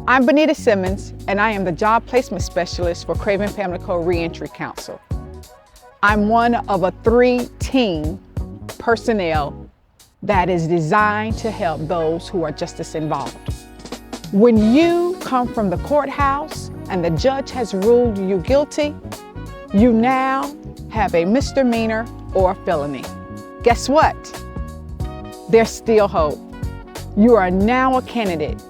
I'm Bonita Simmons, and I am the Job Placement Specialist for Craven Pamlico Reentry Council. I'm one of a 3-team personnel that is designed to help those who are justice involved. When you come from the courthouse and the judge has ruled you guilty, you now have a misdemeanor or a felony. Guess what? There's still hope. You are now a candidate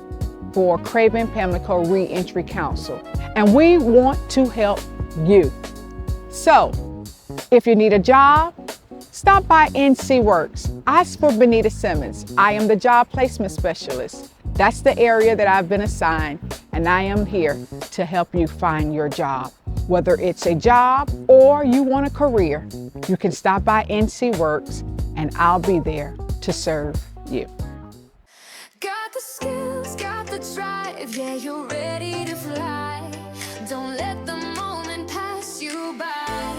for Craven Pamlico Reentry Council, and we want to help you. So, if you need a job, stop by NCWorks. Ask for Bonita Simmons. I am the Job Placement Specialist. That's the area that I've been assigned, and I am here to help you find your job. Whether it's a job or you want a career, you can stop by NCWorks, and I'll be there to serve you. Got the skills, got the drive, yeah, you're ready to fly. Don't let the moment pass you by.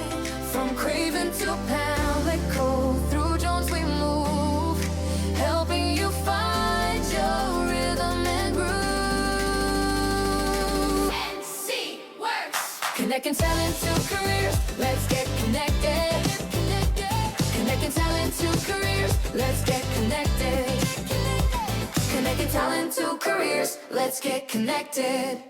From Craven to Pamlico, through Jones we move, helping you find your rhythm and groove. NCWorks, connecting talent to careers, let's get connected. Connecting talent to careers, let's get connected. Connecting talent to careers, let's get connected.